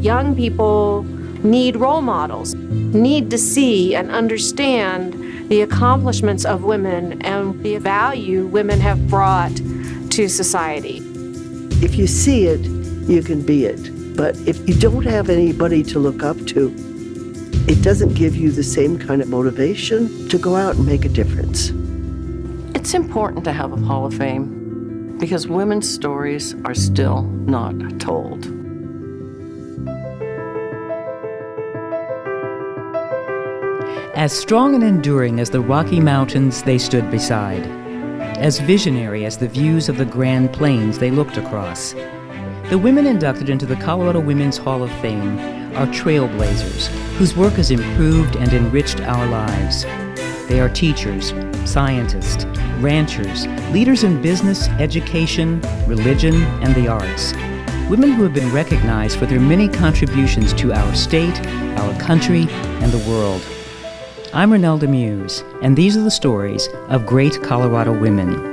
Young people need role models, need to see and understand the accomplishments of women and the value women have brought to society. If you see it, you can be it. But if you don't have anybody to look up to, it doesn't give you the same kind of motivation to go out and make a difference. It's important to have a Hall of Fame because women's stories are still not told. As strong and enduring as the Rocky Mountains they stood beside, as visionary as the views of the Grand Plains they looked across, the women inducted into the Colorado Women's Hall of Fame are trailblazers whose work has improved and enriched our lives. They are teachers, scientists, ranchers, leaders in business, education, religion, and the arts. Women who have been recognized for their many contributions to our state, our country, and the world. I'm Renelda Muse, and these are the stories of great Colorado women.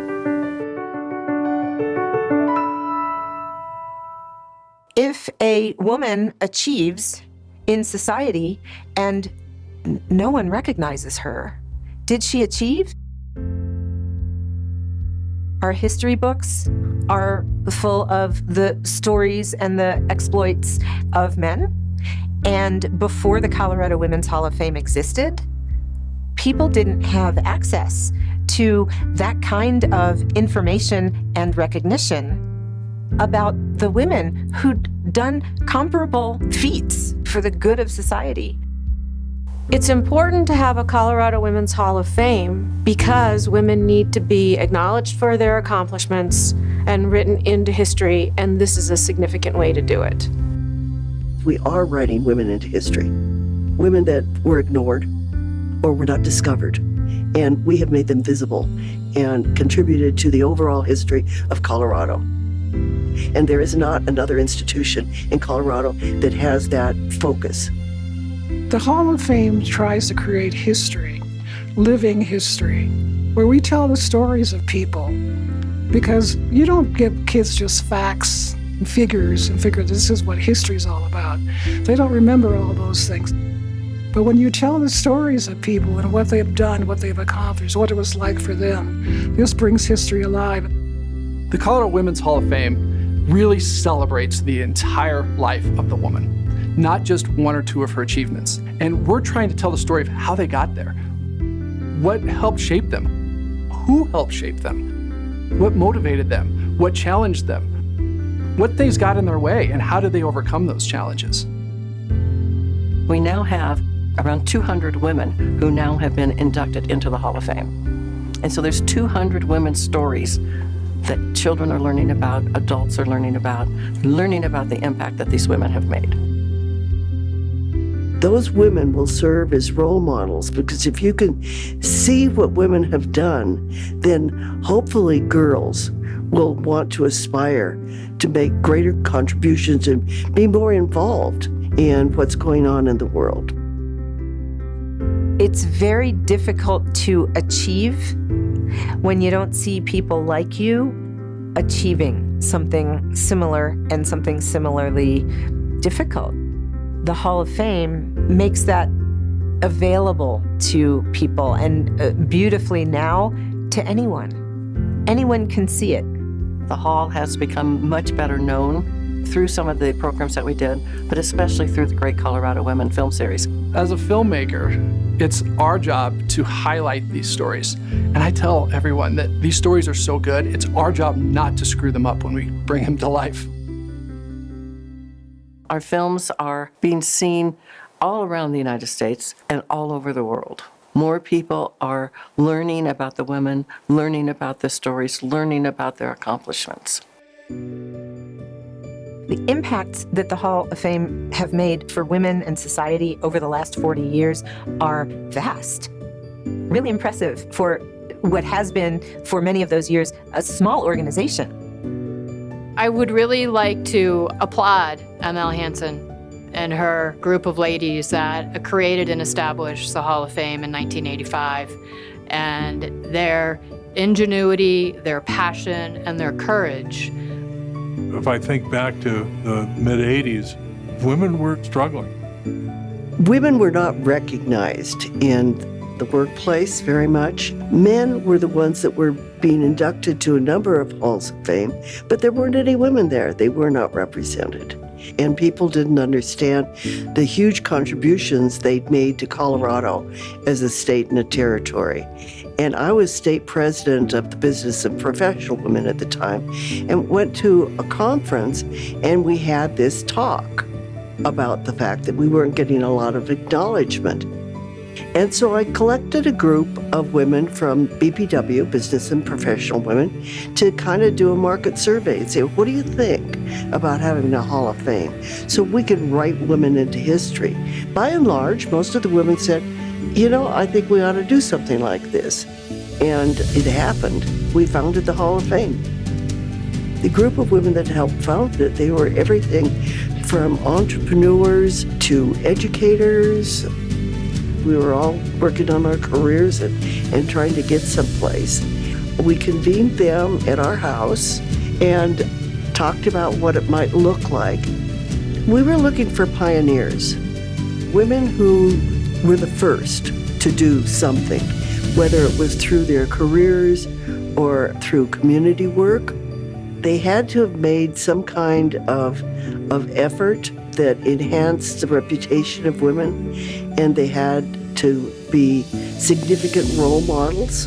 If a woman achieves in society and no one recognizes her, did she achieve? Our history books are full of the stories and the exploits of men. And before the Colorado Women's Hall of Fame existed, people didn't have access to that kind of information and recognition about the women who'd done comparable feats for the good of society. It's important to have a Colorado Women's Hall of Fame because women need to be acknowledged for their accomplishments and written into history, and this is a significant way to do it. We are writing women into history, women that were ignored or were not discovered, and we have made them visible and contributed to the overall history of Colorado. And there is not another institution in Colorado that has that focus. The Hall of Fame tries to create history, living history, where we tell the stories of people. Because you don't give kids just facts and figures and figure this is what history is all about. They don't remember all those things. But when you tell the stories of people and what they've done, what they've accomplished, what it was like for them, this brings history alive. The Colorado Women's Hall of Fame really celebrates the entire life of the woman, not just one or two of her achievements. And we're trying to tell the story of how they got there. What helped shape them? Who helped shape them? What motivated them? What challenged them? What things got in their way, and how did they overcome those challenges? We now have around 200 women who now have been inducted into the Hall of Fame. And so there's 200 women's stories that children are learning about, adults are learning about the impact that these women have made. Those women will serve as role models, because if you can see what women have done, then hopefully girls will want to aspire to make greater contributions and be more involved in what's going on in the world. It's very difficult to achieve when you don't see people like you achieving something similar and something similarly difficult. The Hall of Fame makes that available to people, and beautifully now to anyone. Anyone can see it. The Hall has become much better known through some of the programs that we did, but especially through the Great Colorado Women film series. As a filmmaker, it's our job to highlight these stories. And I tell everyone that these stories are so good, it's our job not to screw them up when we bring them to life. Our films are being seen all around the United States and all over the world. More people are learning about the women, learning about the stories, learning about their accomplishments. The impacts that the Hall of Fame have made for women and society over the last 40 years are vast. Really impressive for what has been, for many of those years, a small organization. I would really like to applaud ML Hanson and her group of ladies that created and established the Hall of Fame in 1985. And their ingenuity, their passion, and their courage. If I think back to the mid-'80s, women were struggling. Women were not recognized in the workplace very much. Men were the ones that were being inducted to a number of halls of fame, but there weren't any women there. They were not represented. And people didn't understand the huge contributions they'd made to Colorado as a state and a territory. And I was state president of the Business and Professional Women at the time, and went to a conference, and we had this talk about the fact that we weren't getting a lot of acknowledgement. And so I collected a group of women from BPW, Business and Professional Women, to kind of do a market survey and say, what do you think about having a Hall of Fame so we could write women into history? By and large, most of the women said, I think we ought to do something like this. And it happened. We founded the Hall of Fame. The group of women that helped found it, they were everything from entrepreneurs to educators. We were all working on our careers and trying to get someplace. We convened them at our house and talked about what it might look like. We were looking for pioneers, women who were the first to do something, whether it was through their careers or through community work. They had to have made some kind of effort that enhanced the reputation of women, and they had to be significant role models.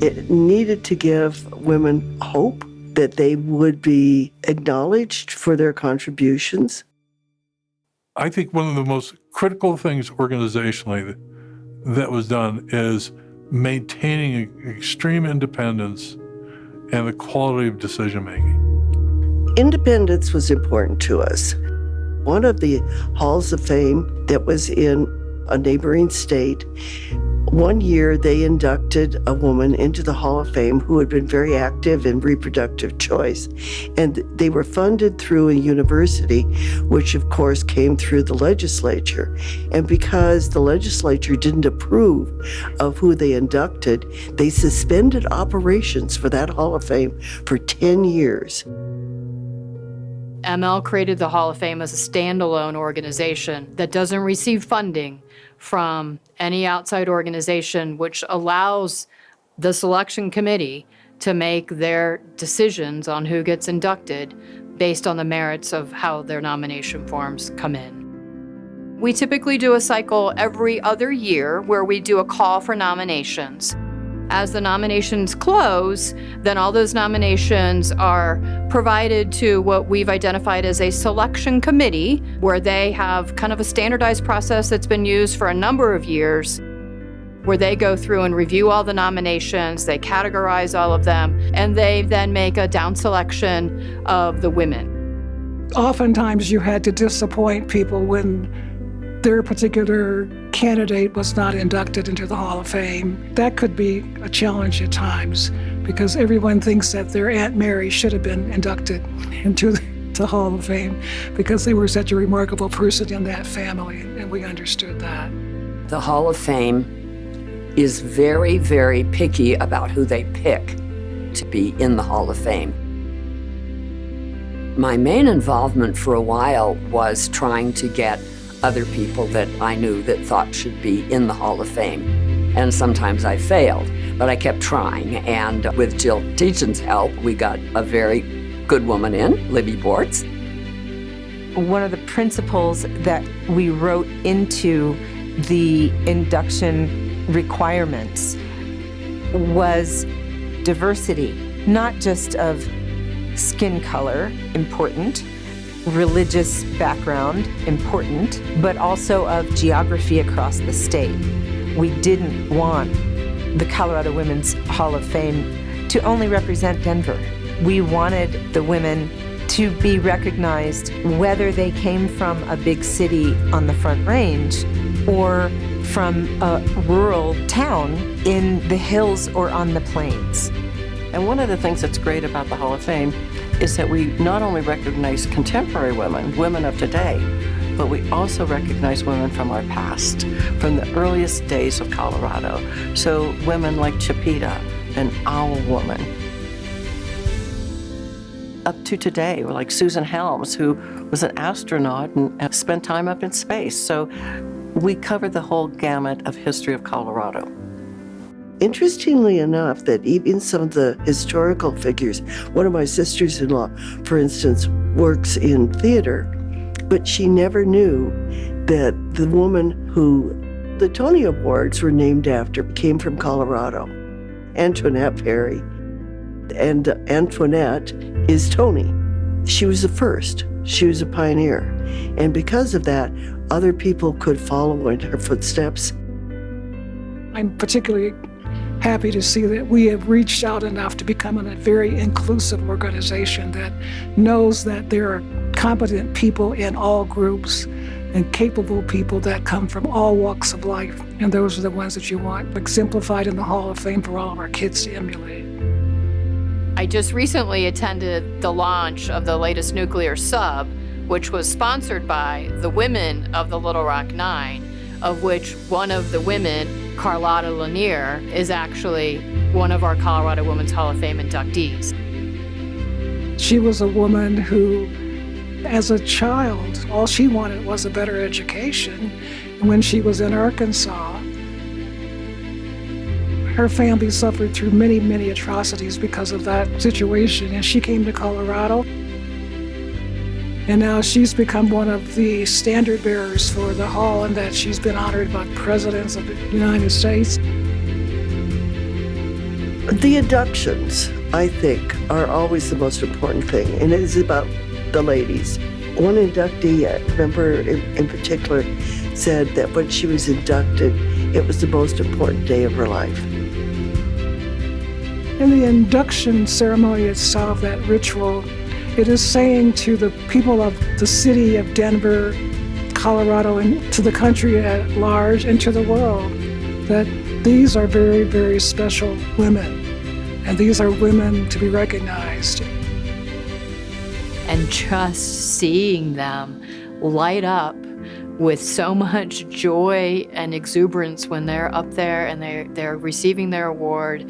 It needed to give women hope that they would be acknowledged for their contributions. I think one of the most critical things organizationally that was done is maintaining extreme independence and the quality of decision-making. Independence was important to us. One of the halls of fame that was in a neighboring state, one year they inducted a woman into the Hall of Fame who had been very active in reproductive choice. And they were funded through a university, which of course came through the legislature. And because the legislature didn't approve of who they inducted, they suspended operations for that Hall of Fame for 10 years. ML created the Hall of Fame as a standalone organization that doesn't receive funding from any outside organization, which allows the selection committee to make their decisions on who gets inducted based on the merits of how their nomination forms come in. We typically do a cycle every other year where we do a call for nominations. As the nominations close, then all those nominations are provided to what we've identified as a selection committee, where they have kind of a standardized process that's been used for a number of years, where they go through and review all the nominations, they categorize all of them, and they then make a down selection of the women. Oftentimes you had to disappoint people when their particular candidate was not inducted into the Hall of Fame. That could be a challenge at times because everyone thinks that their Aunt Mary should have been inducted into the Hall of Fame because they were such a remarkable person in that family, and we understood that. The Hall of Fame is very, very picky about who they pick to be in the Hall of Fame. My main involvement for a while was trying to get other people that I knew that thought should be in the Hall of Fame. And sometimes I failed, but I kept trying. And with Jill Teachin's help, we got a very good woman in, Libby Bortz. One of the principles that we wrote into the induction requirements was diversity, not just of skin color, important, religious background, important, but also of geography across the state. We didn't want the Colorado Women's Hall of Fame to only represent Denver. We wanted the women to be recognized whether they came from a big city on the Front Range or from a rural town in the hills or on the plains. And one of the things that's great about the Hall of Fame is that we not only recognize contemporary women, women of today, but we also recognize women from our past, from the earliest days of Colorado. So women like Chipeta, an owl woman. up to today, like Susan Helms, who was an astronaut and spent time up in space. So we cover the whole gamut of history of Colorado. Interestingly enough, that even some of the historical figures, one of my sisters-in-law, for instance, works in theater, but she never knew that the woman who the Tony Awards were named after came from Colorado, Antoinette Perry. And Antoinette is Tony. She was the first. She was a pioneer. And because of that, other people could follow in her footsteps. I'm particularly happy to see that we have reached out enough to become a very inclusive organization that knows that there are competent people in all groups and capable people that come from all walks of life. And those are the ones that you want exemplified in the Hall of Fame for all of our kids to emulate. I just recently attended the launch of the latest nuclear sub, which was sponsored by the women of the Little Rock Nine, of which one of the women, Carlotta Lanier, is actually one of our Colorado Women's Hall of Fame inductees. She was a woman who, as a child, all she wanted was a better education. And when she was in Arkansas, her family suffered through many, many atrocities because of that situation, and she came to Colorado. And now she's become one of the standard bearers for the hall, and that she's been honored by presidents of the United States. The inductions, I think, are always the most important thing, and it is about the ladies. One inductee, I remember in particular, said that when she was inducted, it was the most important day of her life. In the induction ceremony itself, that ritual, it is saying to the people of the city of Denver, Colorado, and to the country at large and to the world that these are very, very special women, and these are women to be recognized. And just seeing them light up with so much joy and exuberance when they're up there and they're receiving their award,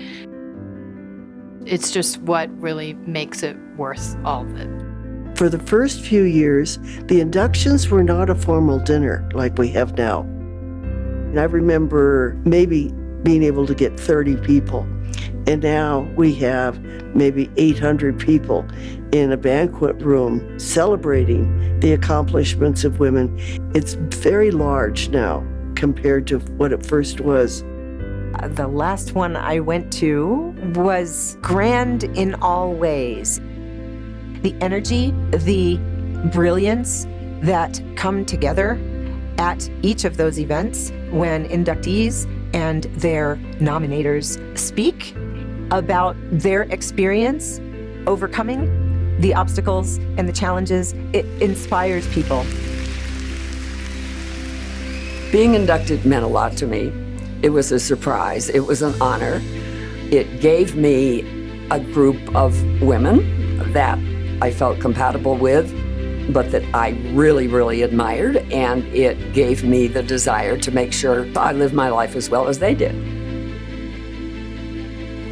it's just what really makes it worth all of it. For the first few years, the inductions were not a formal dinner like we have now. And I remember maybe being able to get 30 people. And now we have maybe 800 people in a banquet room celebrating the accomplishments of women. It's very large now compared to what it first was. The last one I went to was grand in all ways. The energy, the brilliance that come together at each of those events when inductees and their nominators speak about their experience overcoming the obstacles and the challenges, it inspires people. Being inducted meant a lot to me. It was a surprise. It was an honor. It gave me a group of women that I felt compatible with, but that I really, really admired, and it gave me the desire to make sure I lived my life as well as they did.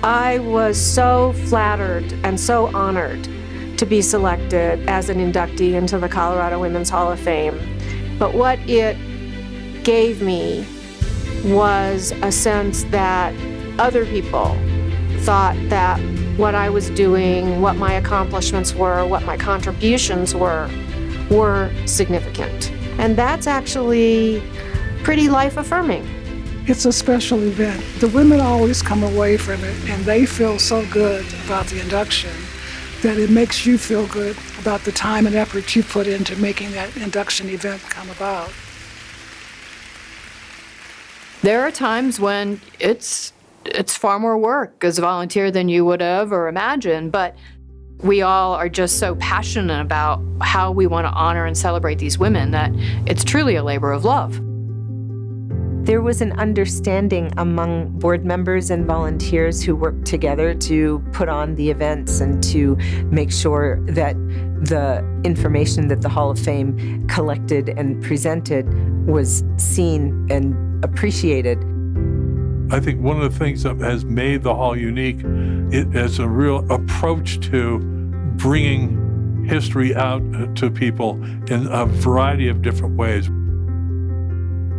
I was so flattered and so honored to be selected as an inductee into the Colorado Women's Hall of Fame. But what it gave me was a sense that other people thought that what I was doing, what my accomplishments were, what my contributions were significant. And that's actually pretty life-affirming. It's a special event. The women always come away from it and they feel so good about the induction that it makes you feel good about the time and effort you put into making that induction event come about. There are times when it's far more work as a volunteer than you would have or imagined, but we all are just so passionate about how we want to honor and celebrate these women that it's truly a labor of love. There was an understanding among board members and volunteers who worked together to put on the events and to make sure that the information that the Hall of Fame collected and presented was seen and appreciated. I think one of the things that has made the Hall unique is a real approach to bringing history out to people in a variety of different ways.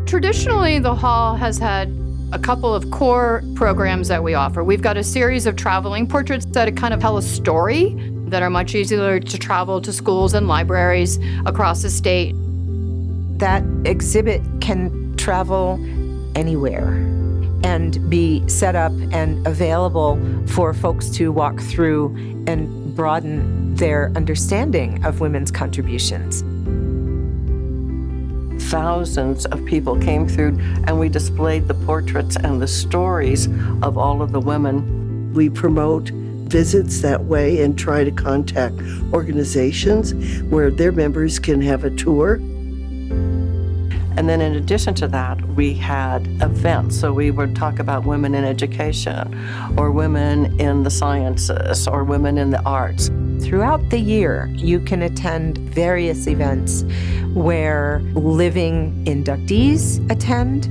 Traditionally, the Hall has had a couple of core programs that we offer. We've got a series of traveling portraits that kind of tell a story that are much easier to travel to schools and libraries across the state. That exhibit can travel anywhere and be set up and available for folks to walk through and broaden their understanding of women's contributions. Thousands of people came through, and we displayed the portraits and the stories of all of the women. We promote visits that way and try to contact organizations where their members can have a tour. And then in addition to that, we had events. So we would talk about women in education, or women in the sciences, or women in the arts. Throughout the year, you can attend various events where living inductees attend.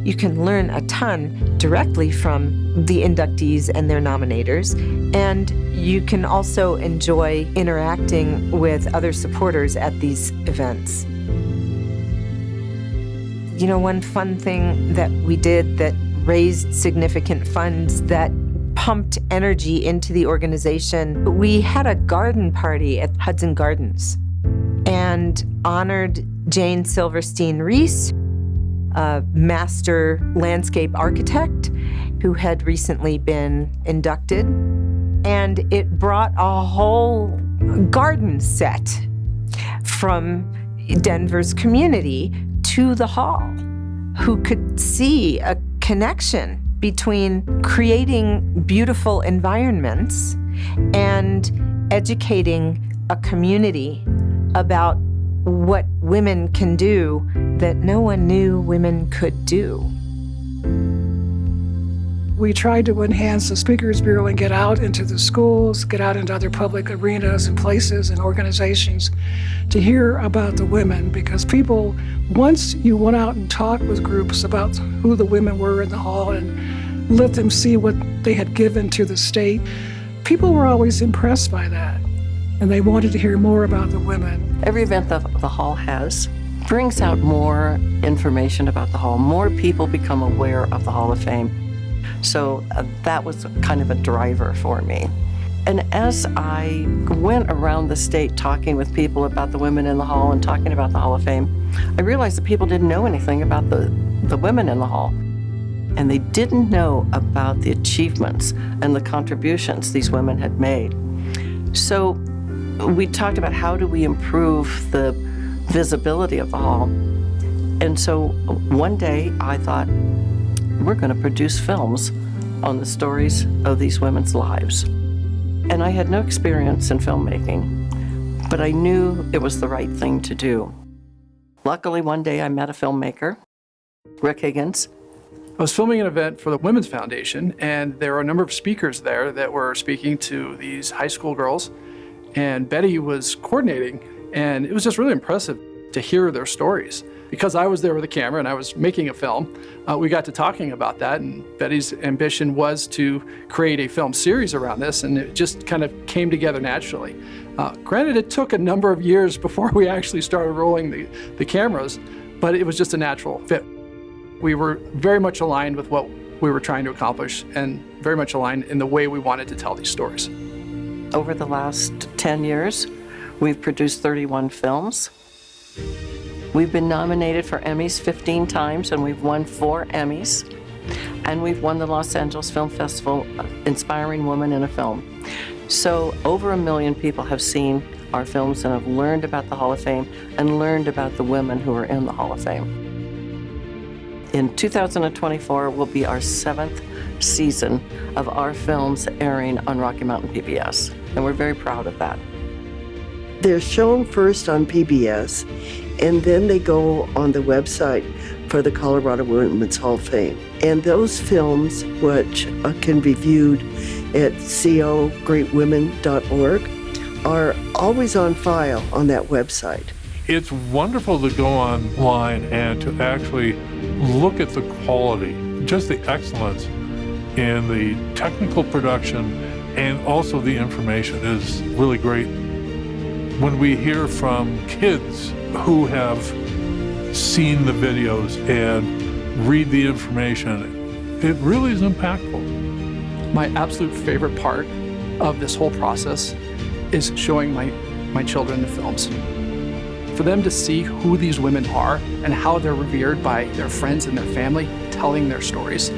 You can learn a ton directly from the inductees and their nominators, and you can also enjoy interacting with other supporters at these events. You know, one fun thing that we did that raised significant funds that pumped energy into the organization, we had a garden party at Hudson Gardens and honored Jane Silverstein Reese, a master landscape architect who had recently been inducted. And it brought a whole garden set from Denver's community to the hall, who could see a connection between creating beautiful environments and educating a community about what women can do that no one knew women could do. We tried to enhance the Speakers Bureau and get out into the schools, get out into other public arenas and places and organizations to hear about the women, because people, once you went out and talked with groups about who the women were in the hall and let them see what they had given to the state, people were always impressed by that, and they wanted to hear more about the women. Every event that the hall has brings out more information about the hall. More people become aware of the Hall of Fame. So that was kind of a driver for me. And as I went around the state talking with people about the women in the hall and talking about the Hall of Fame, I realized that people didn't know anything about the women in the hall. And they didn't know about the achievements and the contributions these women had made. So we talked about how do we improve the visibility of the hall. And so one day I thought, we're going to produce films on the stories of these women's lives. And I had no experience in filmmaking, but I knew it was the right thing to do. Luckily, one day I met a filmmaker, Rick Higgins. I was filming an event for the Women's Foundation, and there were a number of speakers there that were speaking to these high school girls, and Betty was coordinating, and it was just really impressive to hear their stories. Because I was there with a camera and I was making a film, we got to talking about that, and Betty's ambition was to create a film series around this, and it just kind of came together naturally. Granted, it took a number of years before we actually started rolling the cameras, but it was just a natural fit. We were very much aligned with what we were trying to accomplish, and very much aligned in the way we wanted to tell these stories. Over the last 10 years, we've produced 31 films. We've been nominated for Emmys 15 times, and we've won 4 Emmys. And we've won the Los Angeles Film Festival Inspiring Woman in a Film. So over 1 million people have seen our films and have learned about the Hall of Fame and learned about the women who are in the Hall of Fame. In 2024 will be our 7th season of our films airing on Rocky Mountain PBS, and we're very proud of that. They're shown first on PBS, and then they go on the website for the Colorado Women's Hall of Fame. And those films, which can be viewed at cogreatwomen.org, are always on file on that website. It's wonderful to go online and to actually look at the quality, just the excellence in the technical production And also the information is really great. When we hear from kids who have seen the videos and read the information, it really is impactful. My absolute favorite part of this whole process is showing my children the films. For them to see who these women are and how they're revered by their friends and their family, telling their stories,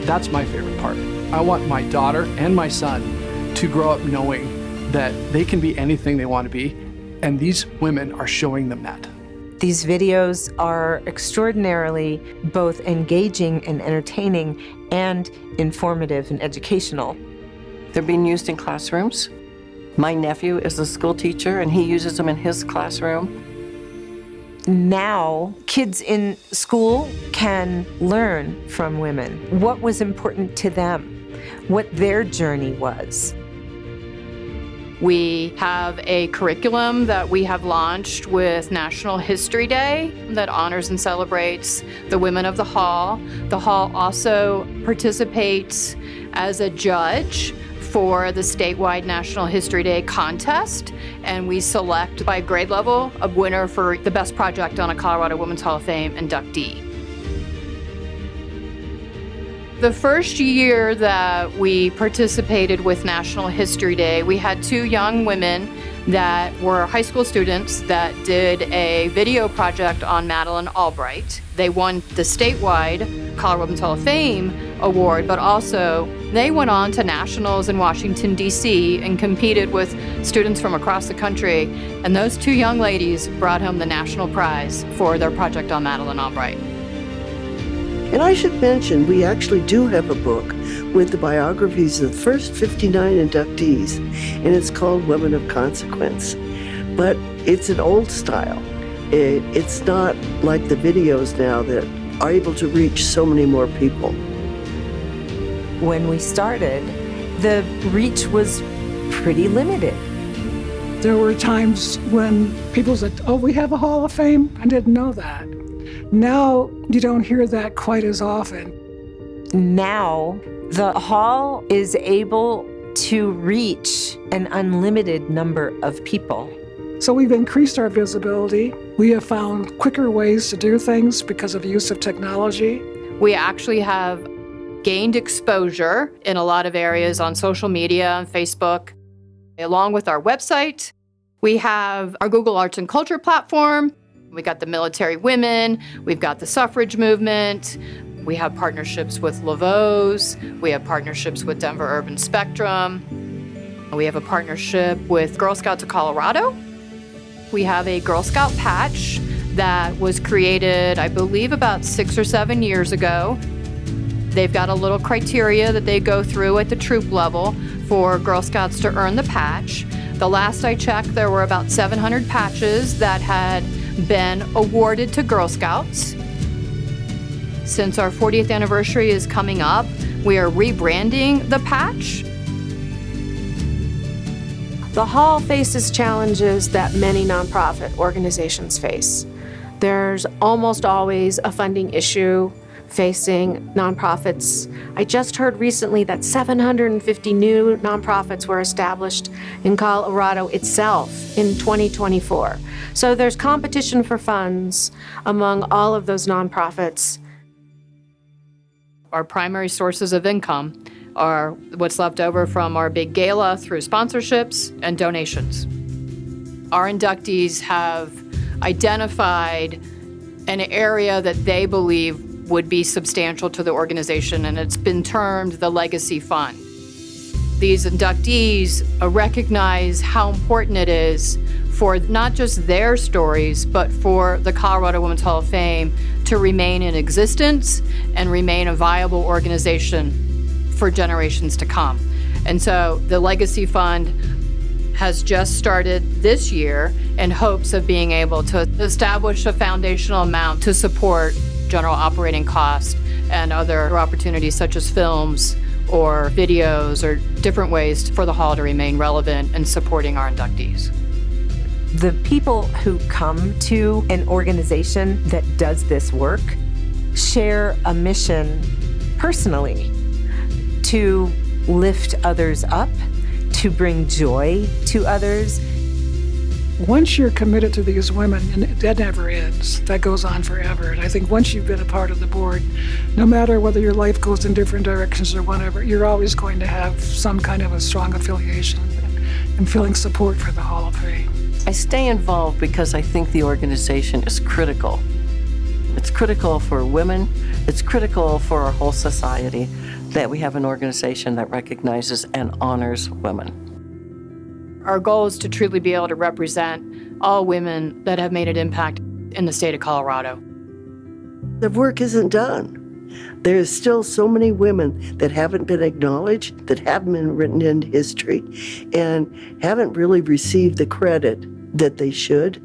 that's my favorite part. I want my daughter and my son to grow up knowing that they can be anything they want to be, and these women are showing them that. These videos are extraordinarily both engaging and entertaining and informative and educational. They're being used in classrooms. My nephew is a school teacher, and he uses them in his classroom. Now, kids in school can learn from women what was important to them, what their journey was. We have a curriculum that we have launched with National History Day that honors and celebrates the women of the Hall. The Hall also participates as a judge for the statewide National History Day contest, and we select by grade level a winner for the best project on a Colorado Women's Hall of Fame inductee. The first year that we participated with National History Day, we had 2 young women that were high school students that did a video project on Madeleine Albright. They won the statewide Colorado Women's Hall of Fame award, but also they went on to nationals in Washington, D.C. and competed with students from across the country. And those 2 young ladies brought home the national prize for their project on Madeleine Albright. And I should mention, we actually do have a book with the biographies of the first 59 inductees, and it's called Women of Consequence. But it's an old style. It's not like the videos now that are able to reach so many more people. When we started, the reach was pretty limited. There were times when people said, oh, we have a Hall of Fame? I didn't know that. Now, you don't hear that quite as often. Now, the Hall is able to reach an unlimited number of people. So we've increased our visibility. We have found quicker ways to do things because of the use of technology. We actually have gained exposure in a lot of areas on social media and Facebook, along with our website. We have our Google Arts and Culture platform. We got the military women. We've got the suffrage movement. We have partnerships with Laveau's. We have partnerships with Denver Urban Spectrum. We have a partnership with Girl Scouts of Colorado. We have a Girl Scout patch that was created, I believe, about 6 or 7 years ago. They've got a little criteria that they go through at the troop level for Girl Scouts to earn the patch. The last I checked, there were about 700 patches that had been awarded to Girl Scouts. Since our 40th anniversary is coming up, we are rebranding the patch. The Hall faces challenges that many nonprofit organizations face. There's almost always a funding issue facing nonprofits. I just heard recently that 750 new nonprofits were established in Colorado itself in 2024. So there's competition for funds among all of those nonprofits. Our primary sources of income are what's left over from our big gala through sponsorships and donations. Our inductees have identified an area that they believe would be substantial to the organization, and it's been termed the Legacy Fund. These inductees recognize how important it is for not just their stories, but for the Colorado Women's Hall of Fame to remain in existence and remain a viable organization for generations to come. And so the Legacy Fund has just started this year in hopes of being able to establish a foundational amount to support general operating costs and other opportunities such as films or videos or different ways for the Hall to remain relevant in supporting our inductees. The people who come to an organization that does this work share a mission personally to lift others up to bring joy to others. Once you're committed to these women, and that never ends, that goes on forever. And I think once you've been a part of the board, no matter whether your life goes in different directions or whatever, you're always going to have some kind of a strong affiliation and feeling support for the Hall of Fame. I stay involved because I think the organization is critical. It's critical for women, it's critical for our whole society that we have an organization that recognizes and honors women. Our goal is to truly be able to represent all women that have made an impact in the state of Colorado. The work isn't done. There's still so many women that haven't been acknowledged, that haven't been written into history, and haven't really received the credit that they should.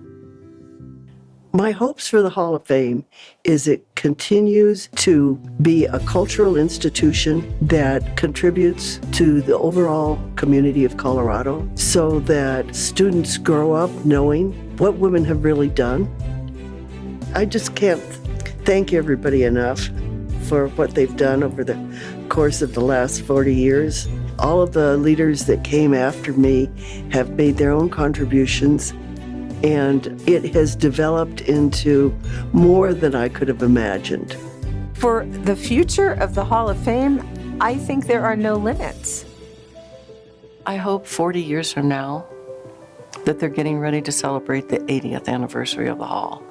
My hopes for the Hall of Fame is it continues to be a cultural institution that contributes to the overall community of Colorado so that students grow up knowing what women have really done. I just can't thank everybody enough for what they've done over the course of the last 40 years. All of the leaders that came after me have made their own contributions, and it has developed into more than I could have imagined. For the future of the Hall of Fame, I think there are no limits. I hope 40 years from now that they're getting ready to celebrate the 80th anniversary of the Hall.